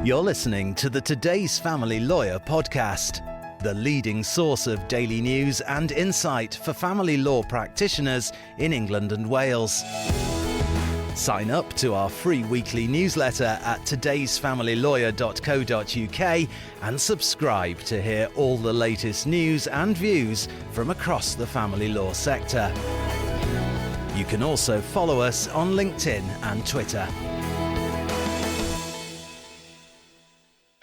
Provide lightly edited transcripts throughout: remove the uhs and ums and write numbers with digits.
You're listening to the Today's Family Lawyer podcast, the leading source of daily news and insight for family law practitioners in England and Wales. Sign up to our free weekly newsletter at todaysfamilylawyer.co.uk and subscribe to hear all the latest news and views from across the family law sector. You can also follow us on LinkedIn and Twitter.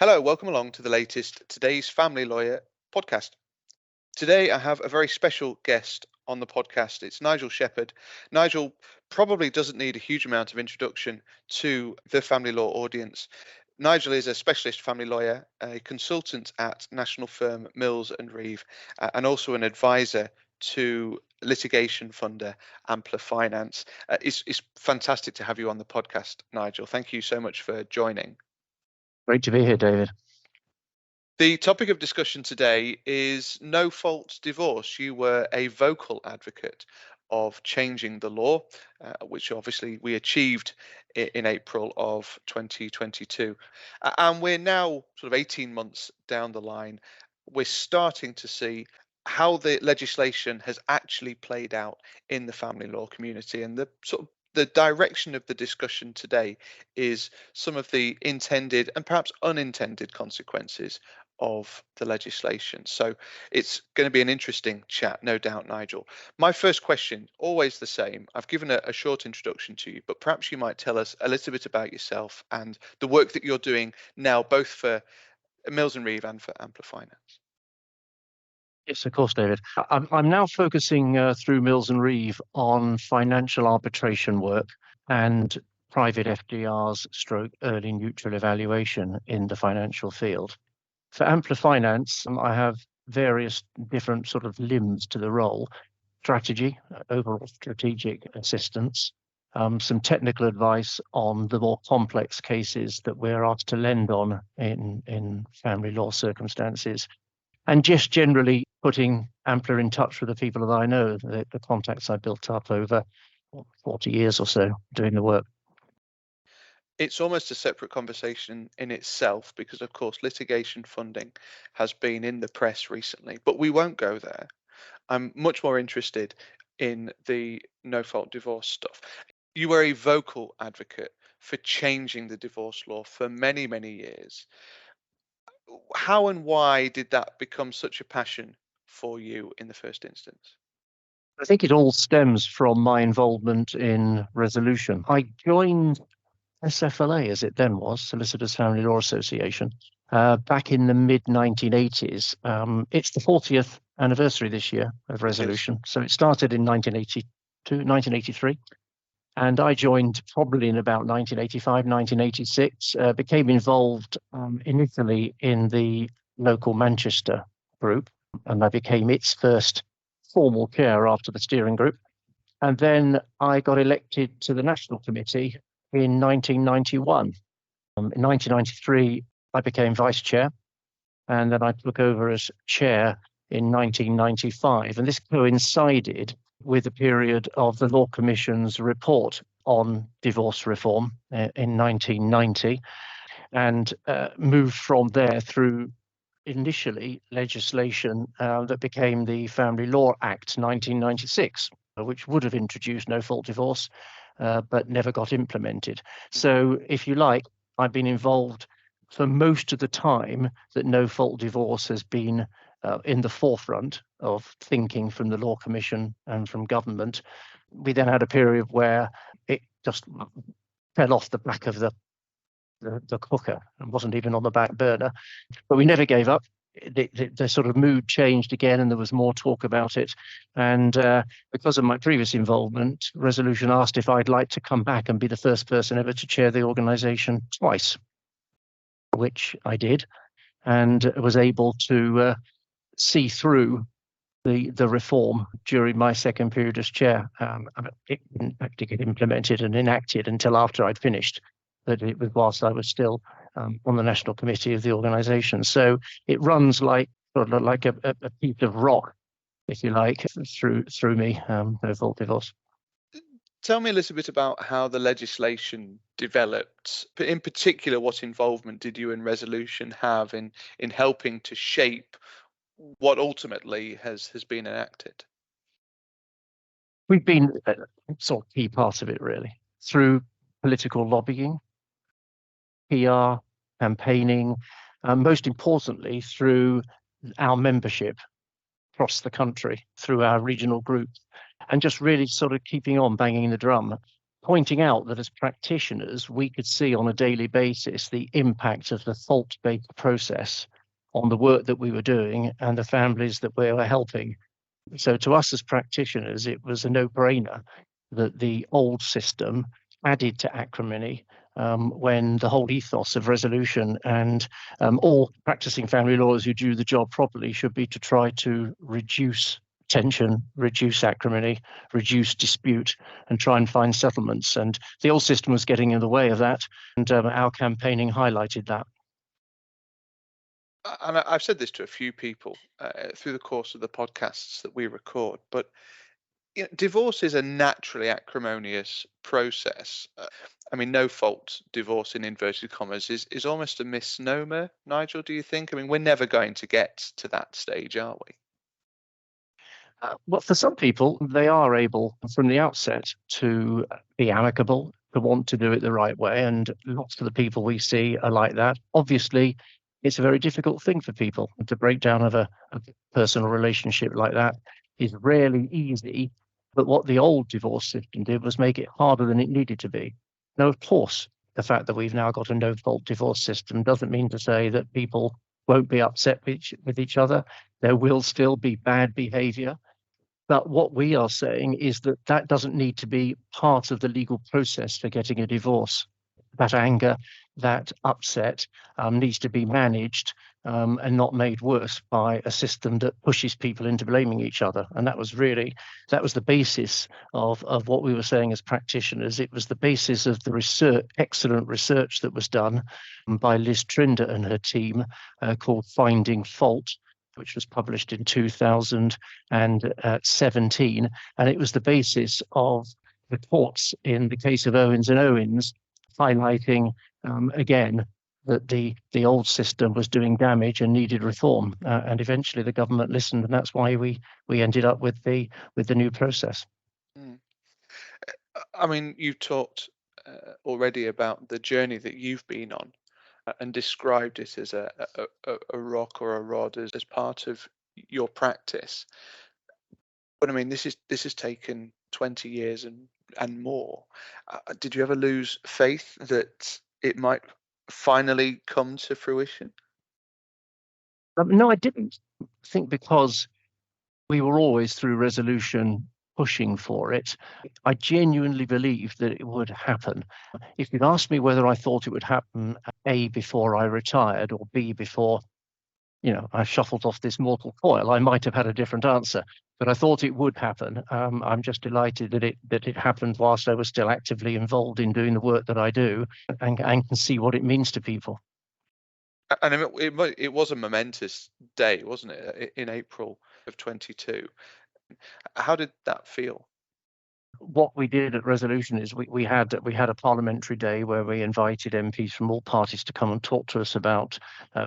Hello, welcome along to the latest Today's Family Lawyer podcast. Today I have a very special guest on the podcast. It's Nigel Shepherd. Nigel probably doesn't need a huge amount of introduction to the family law audience. Nigel is a specialist family lawyer, a consultant at national firm Mills and Reeve, and also an advisor to litigation funder Ampler Finance. It's fantastic to have you on the podcast, Nigel. Thank you so much for joining. Great to be here, David. The topic of discussion today is no-fault divorce. You were a vocal advocate of changing the law, which obviously we achieved in April of 2022. And we're now sort of 18 months down the line. We're starting to see how the legislation has actually played out in the family law community, and the direction of the discussion today is some of the intended and perhaps unintended consequences of the legislation. So it's going to be an interesting chat, no doubt, Nigel. My first question, always the same. I've given a short introduction to you, but perhaps you might tell us a little bit about yourself and the work that you're doing now, both for Mills and Reeve and for Ampler Finance. Yes, of course, David. I'm now focusing through Mills and Reeve on financial arbitration work and private FDRs / early neutral evaluation in the financial field. For Ampler Finance, I have various different sort of limbs to the role: strategy, overall strategic assistance, some technical advice on the more complex cases that we're asked to lend on in family law circumstances, and just generally putting Ampler in touch with the people that I know, the contacts I built up over 40 years or so doing the work. It's almost a separate conversation in itself because, of course, litigation funding has been in the press recently, but we won't go there. I'm much more interested in the no-fault divorce stuff. You were a vocal advocate for changing the divorce law for many, many years. How and why did that become such a passion for you in the first instance? I think it all stems from my involvement in resolution. I joined SFLA, as it then was, Solicitors Family Law Association, back in the mid-1980s. It's the 40th anniversary this year of resolution. Yes. So it started in 1983. And I joined probably in about 1985, 1986, became involved initially in the local Manchester group, and I became its first formal chair after the steering group. And then I got elected to the National Committee in 1991. In 1993, I became vice chair, and then I took over as chair in 1995. And this coincided with the period of the Law Commission's report on divorce reform in 1990, and moved from there through initially legislation that became the Family Law Act 1996, which would have introduced no-fault divorce, but never got implemented. So, if you like, I've been involved for most of the time that no-fault divorce has been in the forefront of thinking from the Law Commission and from government. We then had a period where it just fell off the back of the cooker and wasn't even on the back burner, but we never gave up. The sort of mood changed again, and there was more talk about it. And because of my previous involvement, Resolution asked if I'd like to come back and be the first person ever to chair the organisation twice, which I did, and was able to see through the reform during my second period as chair. It didn't actually get implemented and enacted until after I'd finished, but it was whilst I was still on the national committee of the organisation. So it runs like a piece of rock, if you like, through me, no-fault divorce. Tell me a little bit about how the legislation developed. In particular, what involvement did you and Resolution have in helping to shape what ultimately has been enacted? We've been sort of key part of it, really, through political lobbying, PR, campaigning, most importantly, through our membership across the country, through our regional groups, and just really sort of keeping on banging the drum, pointing out that as practitioners, we could see on a daily basis the impact of the fault-based process on the work that we were doing and the families that we were helping. So to us as practitioners, it was a no-brainer that the old system added to acrimony when the whole ethos of Resolution and all practicing family lawyers who do the job properly should be to try to reduce tension, reduce acrimony, reduce dispute, and try and find settlements. And the old system was getting in the way of that, and our campaigning highlighted that. And I've said this to a few people through the course of the podcasts that we record, but divorce is a naturally acrimonious process. I mean, no fault divorce in inverted commas is almost a misnomer, Nigel, do you think? I mean, we're never going to get to that stage, are we? Well, for some people, they are able from the outset to be amicable, to want to do it the right way. And lots of the people we see are like that. Obviously, it's a very difficult thing for people to break down of a personal relationship like that is rarely easy. But what the old divorce system did was make it harder than it needed to be. Now, of course, the fact that we've now got a no-fault divorce system doesn't mean to say that people won't be upset with each other. There will still be bad behavior. But what we are saying is that that doesn't need to be part of the legal process for getting a divorce. That anger, that upset needs to be managed and not made worse by a system that pushes people into blaming each other. And that was the basis of what we were saying as practitioners. It was the basis of the research, excellent research that was done by Liz Trinder and her team called Finding Fault, which was published in 2017. And it was the basis of the courts in the case of Owens and Owens, highlighting again that the old system was doing damage and needed reform. And eventually the government listened, and that's why we ended up with the new process. I mean, you talked already about the journey that you've been on and described it as a rock or a rod as part of your practice. But I mean, this has taken 20 years and more. Did you ever lose faith that it might finally come to fruition? No, I didn't. I think because we were always through Resolution pushing for it, I genuinely believed that it would happen. If you'd asked me whether I thought it would happen, A, before I retired, or B, before I shuffled off this mortal coil, I might have had a different answer. But I thought it would happen. I'm just delighted that it happened whilst I was still actively involved in doing the work that I do, and can see what it means to people. And it was a momentous day, wasn't it, in April of 22? How did that feel? What we did at Resolution is we had a parliamentary day where we invited MPs from all parties to come and talk to us about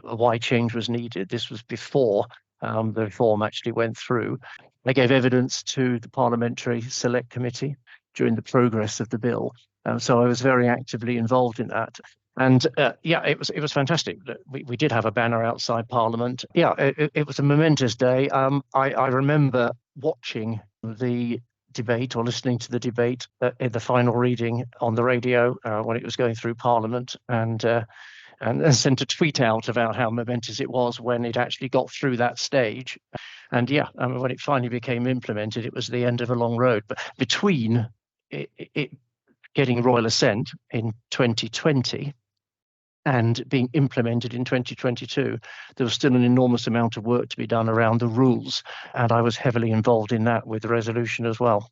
why change was needed. This was before the reform actually went through. They gave evidence to the Parliamentary Select Committee during the progress of the bill. So I was very actively involved in that. And it was fantastic. We did have a banner outside Parliament. Yeah, it was a momentous day. I remember watching the debate or listening to the debate in the final reading on the radio when it was going through Parliament, and sent a tweet out about how momentous it was when it actually got through that stage. And when it finally became implemented, it was the end of a long road. But between it getting Royal Assent in 2020 and being implemented in 2022, there was still an enormous amount of work to be done around the rules. And I was heavily involved in that with the Resolution as well.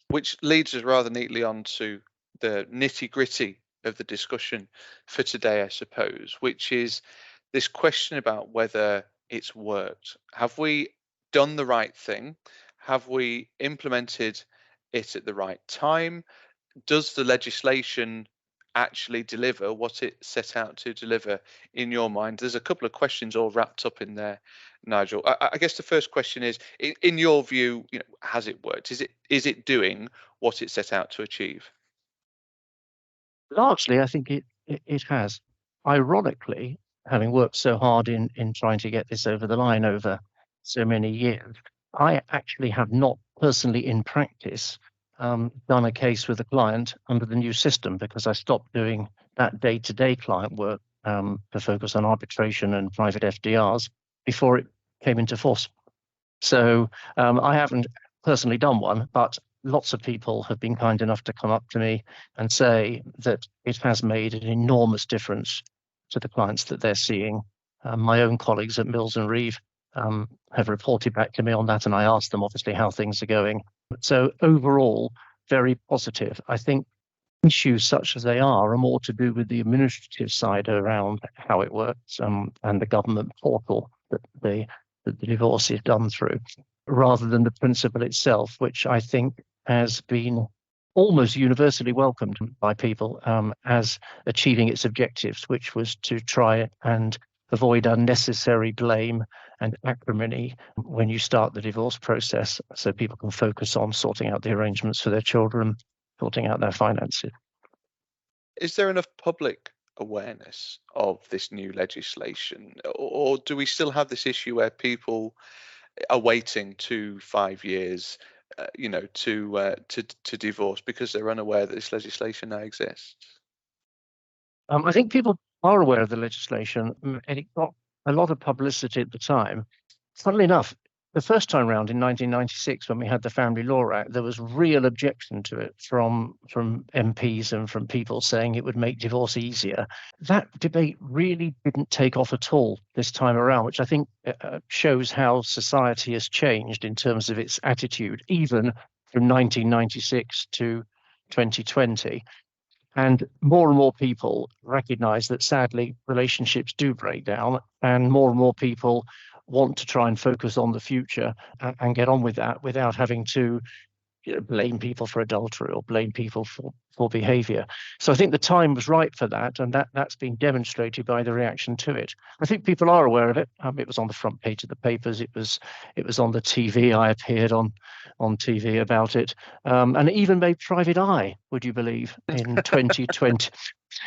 Which leads us rather neatly on to the nitty-gritty of the discussion for today, I suppose, which is this question about whether it's worked. Have we done the right thing? Have we implemented it at the right time? Does the legislation actually deliver what it set out to deliver in your mind? There's a couple of questions all wrapped up in there, Nigel. I guess the first question is, in your view, has it worked? Is it doing what it set out to achieve? Largely, I think it has. Ironically, having worked so hard in trying to get this over the line over so many years, I actually have not personally in practice done a case with a client under the new system, because I stopped doing that day-to-day client work to focus on arbitration and private FDRs before it came into force. So I haven't personally done one, but lots of people have been kind enough to come up to me and say that it has made an enormous difference to the clients that they're seeing. My own colleagues at Mills and Reeve have reported back to me on that, and I asked them obviously how things are going. So overall, very positive. I think issues such as they are more to do with the administrative side around how it works and the government portal that the divorce is done through, rather than the principle itself, which I think has been almost universally welcomed by people as achieving its objectives, which was to try and avoid unnecessary blame and acrimony when you start the divorce process, so people can focus on sorting out the arrangements for their children, sorting out their finances. Is there enough public awareness of this new legislation, or do we still have this issue where people are waiting 2-5 years to divorce because they're unaware that this legislation now exists? I think people are aware of the legislation, and it got a lot of publicity at the time. Funnily enough, the first time round in 1996, when we had the Family Law Act, there was real objection to it from MPs and from people saying it would make divorce easier. That debate really didn't take off at all this time around, which I think shows how society has changed in terms of its attitude, even from 1996 to 2020. And more people recognize that sadly relationships do break down, and more people want to try and focus on the future and get on with that without having to blame people for adultery or blame people for behavior. So I think the time was right for that, and that's been demonstrated by the reaction to it. I think people are aware of it. It was on the front page of the papers. It was on the TV. I appeared on TV about it, and it even made Private Eye, would you believe, in 2020.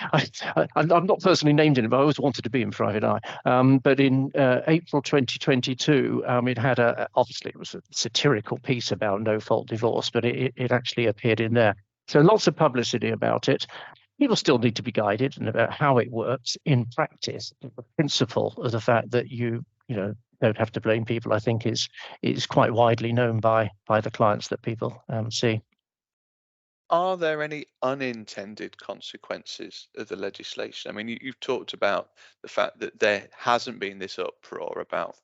I'm not personally named in it, but I always wanted to be in Private Eye. But in April 2022, it had obviously it was a satirical piece about no-fault divorce, but it actually appeared in there. So lots of publicity about it. People still need to be guided and about how it works in practice. The principle of the fact that you don't have to blame people, I think, is quite widely known by the clients that people see. Are there any unintended consequences of the legislation? I mean, you've talked about the fact that there hasn't been this uproar about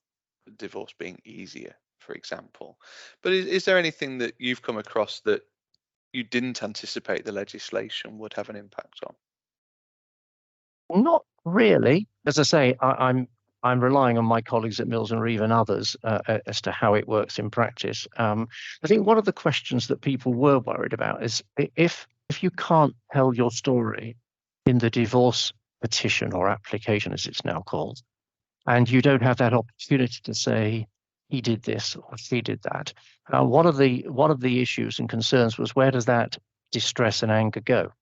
divorce being easier, for example. But is there anything that you've come across that you didn't anticipate the legislation would have an impact on? Not really. As I say, I'm relying on my colleagues at Mills and Reeve and others as to how it works in practice. I think one of the questions that people were worried about is if you can't tell your story in the divorce petition or application, as it's now called, and you don't have that opportunity to say he did this or she did that. One of the issues and concerns was, where does that distress and anger go?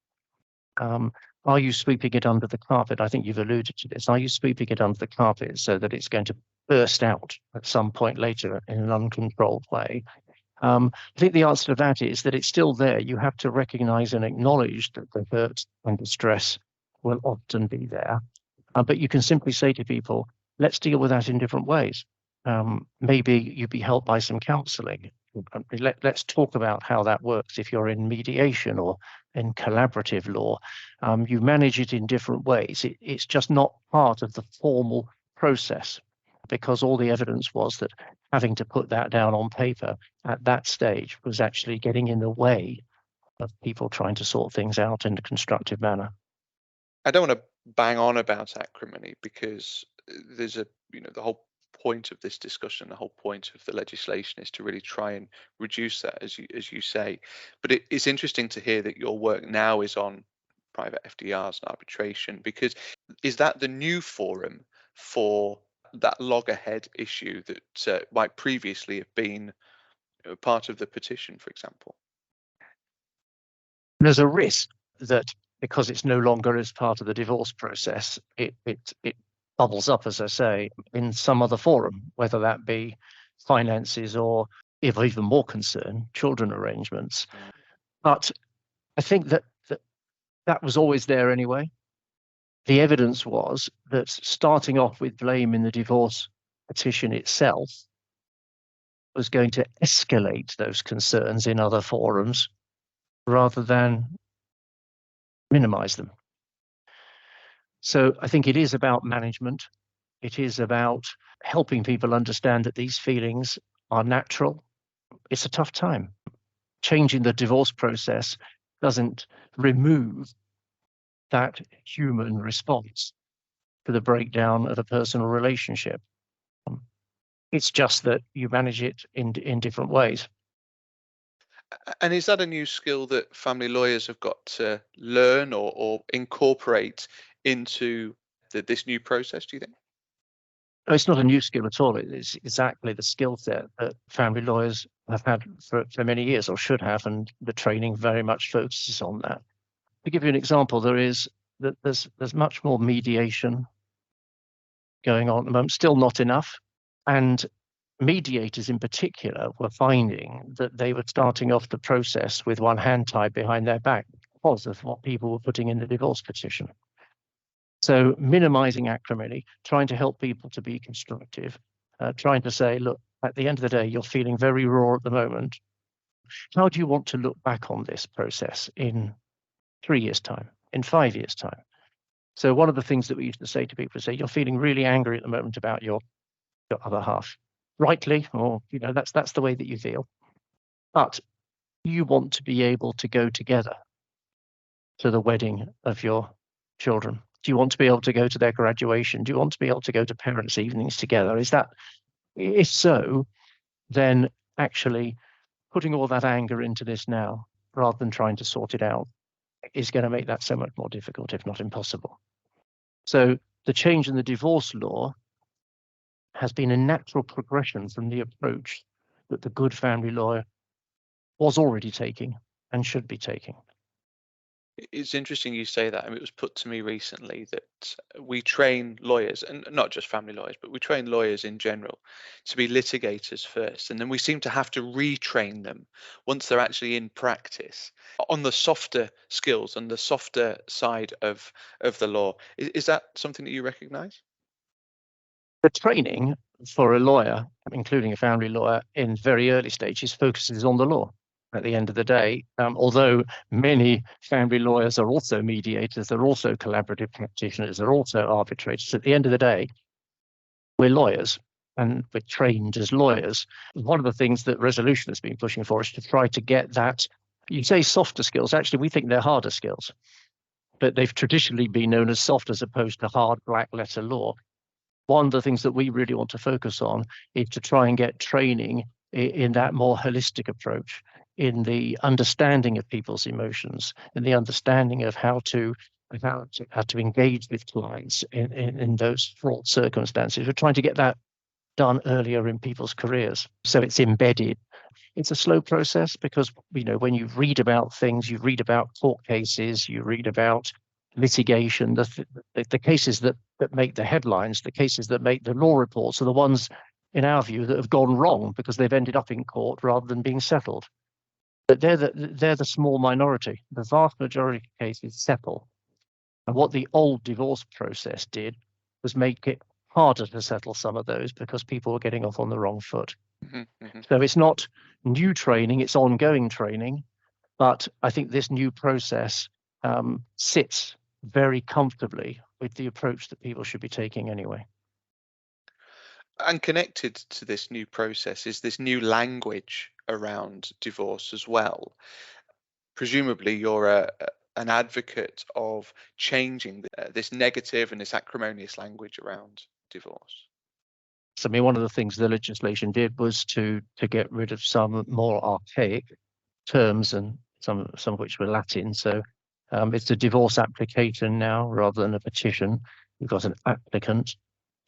Are you sweeping it under the carpet? I think you've alluded to this. Are you sweeping it under the carpet so that it's going to burst out at some point later in an uncontrolled way? I think the answer to that is that it's still there. You have to recognize and acknowledge that the hurt and distress will often be there. But you can simply say to people, let's deal with that in different ways. Maybe you'd be helped by some counseling. Let's talk about how that works. If you're in mediation or in collaborative law, you manage it in different ways. It's just not part of the formal process, because all the evidence was that having to put that down on paper at that stage was actually getting in the way of people trying to sort things out in a constructive manner. I don't want to bang on about acrimony, because there's the whole point of this discussion, the whole point of the legislation is to really try and reduce that, as you say. But it's interesting to hear that your work now is on private FDRs and arbitration, because is that the new forum for that loggerhead issue that might previously have been part of the petition, for example? There's a risk that because it's no longer as part of the divorce process, it bubbles up, as I say, in some other forum, whether that be finances or, if even more concern, children arrangements. But I think that was always there anyway. The evidence was that starting off with blame in the divorce petition itself was going to escalate those concerns in other forums rather than minimize them. So I think it is about management. It is about helping people understand that these feelings are natural. It's a tough time. Changing the divorce process doesn't remove that human response to the breakdown of a personal relationship. It's just that you manage it in different ways. And is that a new skill that family lawyers have got to learn or incorporate into this new process, do you think? No, it's not a new skill at all. It's exactly the skill set that family lawyers have had for many years, or should have, and the training very much focuses on that. To give you an example, there's much more mediation going on at the moment, still not enough. And mediators in particular were finding that they were starting off the process with one hand tied behind their back because of what people were putting in the divorce petition. So minimizing acrimony, trying to help people to be constructive, trying to say, look, at the end of the day, you're feeling very raw at the moment. How do you want to look back on this process in 3 years' time, in 5 years' time? So one of the things that we used to say to people is, say, you're feeling really angry at the moment about your other half, rightly, or that's the way that you feel. But you want to be able to go together to the wedding of your children. Do you want to be able to go to their graduation? Do you want to be able to go to parents' evenings together? If so, then actually putting all that anger into this now, rather than trying to sort it out, is going to make that so much more difficult, if not impossible. So the change in the divorce law has been a natural progression from the approach that the good family lawyer was already taking and should be taking. It's interesting you say that. I mean, it was put to me recently that we train lawyers, and not just family lawyers, but we train lawyers in general to be litigators first. And then we seem to have to retrain them once they're actually in practice on the softer skills and the softer side of the law. Is that something that you recognize? The training for a lawyer, including a family lawyer, in very early stages focuses on the law. At the end of the day, although many family lawyers are also mediators, they're also collaborative practitioners, they're also arbitrators. At the end of the day, we're lawyers and we're trained as lawyers. One of the things that Resolution has been pushing for is to try to get that, you say softer skills, actually we think they're harder skills, but they've traditionally been known as soft as opposed to hard black letter law. One of the things that we really want to focus on is to try and get training in that more holistic approach, in the understanding of people's emotions, in the understanding of how to engage with clients in those fraught circumstances. We're trying to get that done earlier in people's careers, so it's embedded. It's a slow process because when you read about things, you read about court cases, you read about litigation, the cases that make the headlines, the cases that make the law reports are the ones, in our view, that have gone wrong because they've ended up in court rather than being settled. But they're the small minority. The vast majority of cases settle. And what the old divorce process did was make it harder to settle some of those because people were getting off on the wrong foot. Mm-hmm. So it's not new training, it's ongoing training. But I think this new process sits very comfortably with the approach that people should be taking anyway. And connected to this new process is this new language around divorce as well. Presumably you're an advocate of changing this negative and this acrimonious language around divorce. I mean, one of the things the legislation did was to get rid of some more archaic terms, and some of which were Latin. So it's a divorce application now rather than a petition. You've got an applicant,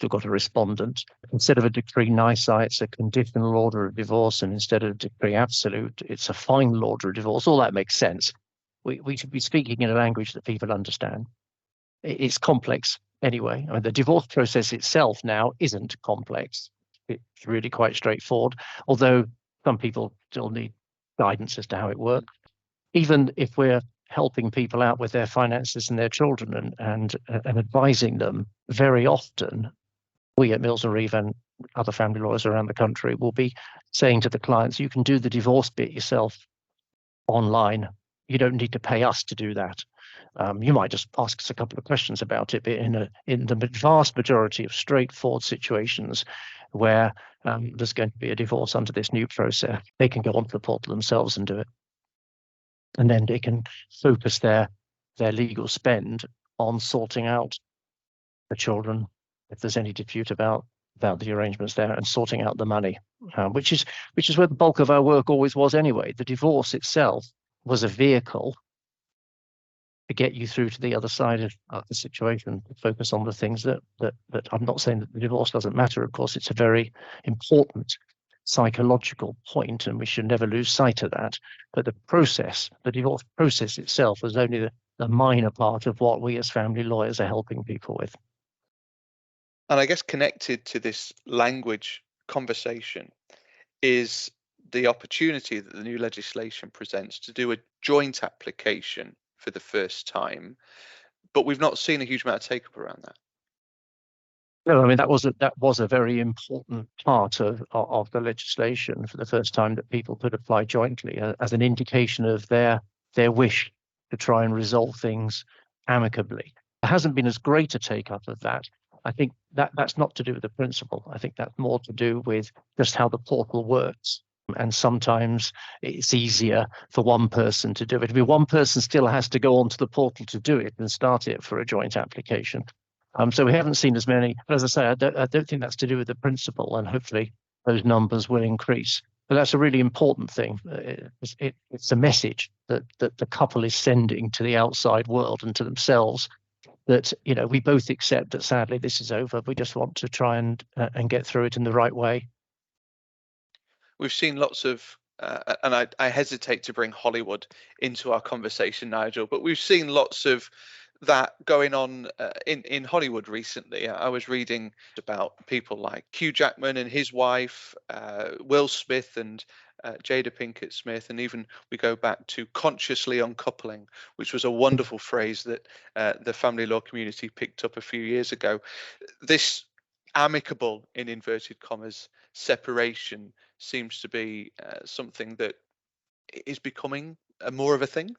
you've got a respondent. Instead of a decree nisi, it's a conditional order of divorce, and instead of a decree absolute, it's a final order of divorce. All that makes sense. We should be speaking in a language that people understand. It's complex anyway. I mean, the divorce process itself now isn't complex. It's really quite straightforward, although some people still need guidance as to how it works. Even if we're helping people out with their finances and their children and advising them, very often we at Mills and Reeve and other family lawyers around the country will be saying to the clients, you can do the divorce bit yourself online. You don't need to pay us to do that. You might just ask us a couple of questions about it, but in the vast majority of straightforward situations where there's going to be a divorce under this new process, they can go onto the portal themselves and do it. And then they can focus their legal spend on sorting out the children, if there's any dispute about the arrangements there, and sorting out the money, which is where the bulk of our work always was anyway. The divorce itself was a vehicle to get you through to the other side of the situation, to focus on the things that I'm not saying that the divorce doesn't matter. Of course, it's a very important psychological point, and we should never lose sight of that. But the divorce process itself was only the minor part of what we as family lawyers are helping people with. And I guess connected to this language conversation is the opportunity that the new legislation presents to do a joint application for the first time, but we've not seen a huge amount of take up around that. No, I mean, that was a very important part of the legislation for the first time, that people could apply jointly as an indication of their wish to try and resolve things amicably. There hasn't been as great a take up of that. I think that's not to do with the principle. I think that's more to do with just how the portal works. And sometimes it's easier for one person to do it. I mean, one person still has to go onto the portal to do it and start it for a joint application. So we haven't seen as many. But as I say, I don't think that's to do with the principle, and hopefully those numbers will increase. But that's a really important thing. It's a message that the couple is sending to the outside world and to themselves, that, you know, we both accept that sadly this is over. We just want to try and get through it in the right way. We've seen lots of, and I hesitate to bring Hollywood into our conversation, Nigel, but we've seen lots of that going on in Hollywood recently. I was reading about people like Hugh Jackman and his wife, Will Smith and Jada Pinkett Smith, and even we go back to consciously uncoupling, which was a wonderful phrase that the family law community picked up a few years ago. This amicable, in inverted commas, separation seems to be something that is becoming more of a thing.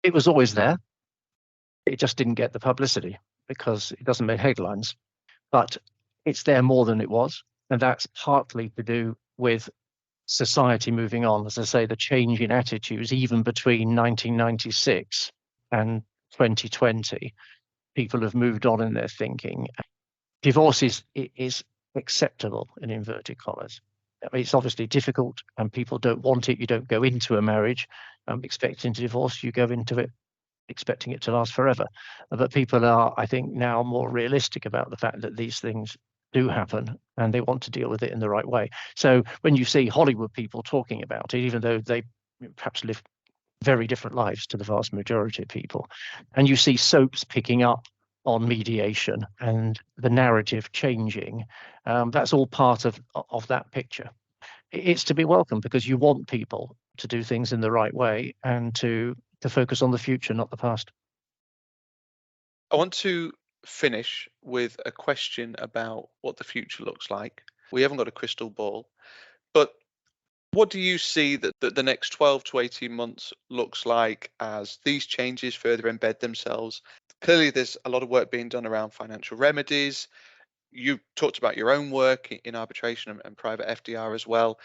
It was always there. It just didn't get the publicity because it doesn't make headlines. But it's there more than it was. And that's partly to do with society moving on. As I say, the change in attitudes, even between 1996 and 2020, people have moved on in their thinking. Divorce is acceptable, in inverted commas. I mean, it's obviously difficult and people don't want it. You don't go into a marriage expecting to divorce. You go into it expecting it to last forever. But people are, I think, now more realistic about the fact that these things do happen and they want to deal with it in the right way. So when you see Hollywood people talking about it, even though they perhaps live very different lives to the vast majority of people, and you see soaps picking up on mediation and the narrative changing, that's all part of that picture. It's to be welcomed because you want people to do things in the right way and to focus on the future, not the past. I want to finish with a question about what the future looks like. We haven't got a crystal ball, but what do you see that the next 12 to 18 months looks like as these changes further embed themselves? Clearly, there's a lot of work being done around financial remedies. You talked about your own work in arbitration and private FDR as well.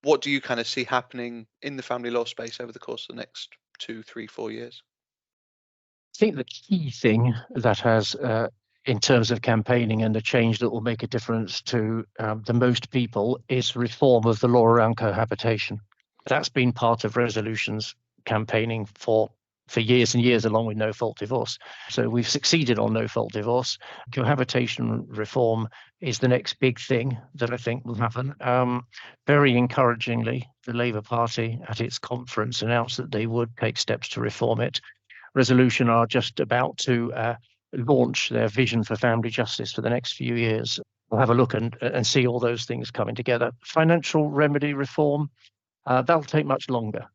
What do you kind of see happening in the family law space over the course of the next 2, 3, 4 years? I think the key thing that has in terms of campaigning and the change that will make a difference to the most people is reform of the law around cohabitation. That's been part of Resolution's campaigning for years and years, along with no-fault divorce. So we've succeeded on no-fault divorce. Cohabitation reform is the next big thing that I think will happen. Very encouragingly, the Labour Party at its conference announced that they would take steps to reform it. Resolution are just about to launch their vision for family justice for the next few years. We'll have a look and see all those things coming together. Financial remedy reform, that'll take much longer.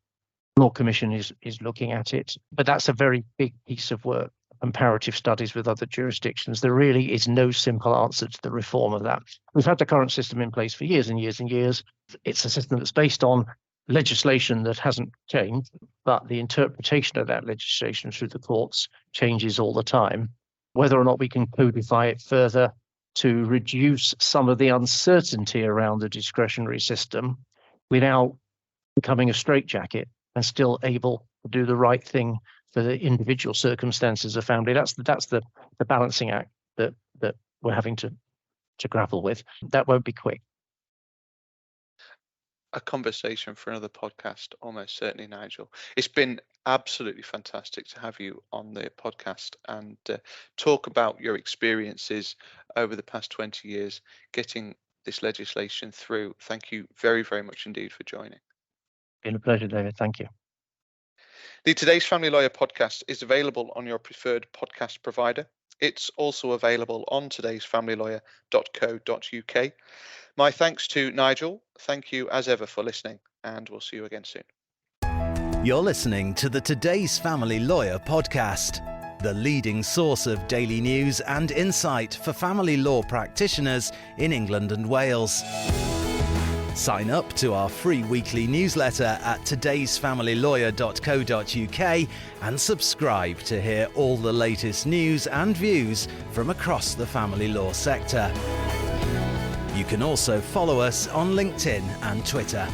The Law Commission is looking at it, but that's a very big piece of work. Comparative studies with other jurisdictions. There really is no simple answer to the reform of that. We've had the current system in place for years and years and years. It's a system that's based on legislation that hasn't changed, but the interpretation of that legislation through the courts changes all the time. Whether or not we can codify it further to reduce some of the uncertainty around the discretionary system without becoming a straitjacket and still able to do the right thing for the individual circumstances of family. That's the balancing act that we're having to grapple with. That won't be quick. A conversation for another podcast, almost certainly, Nigel. It's been absolutely fantastic to have you on the podcast and talk about your experiences over the past 20 years getting this legislation through. Thank you very, very much indeed for joining. Been a pleasure, David. Thank you. The Today's Family Lawyer podcast is available on your preferred podcast provider. It's also available on today'sfamilylawyer.co.uk. My thanks to Nigel. Thank you as ever for listening, and we'll see you again soon. You're listening to the Today's Family Lawyer podcast, the leading source of daily news and insight for family law practitioners in England and Wales. Sign up to our free weekly newsletter at today'sfamilylawyer.co.uk and subscribe to hear all the latest news and views from across the family law sector. You can also follow us on LinkedIn and Twitter.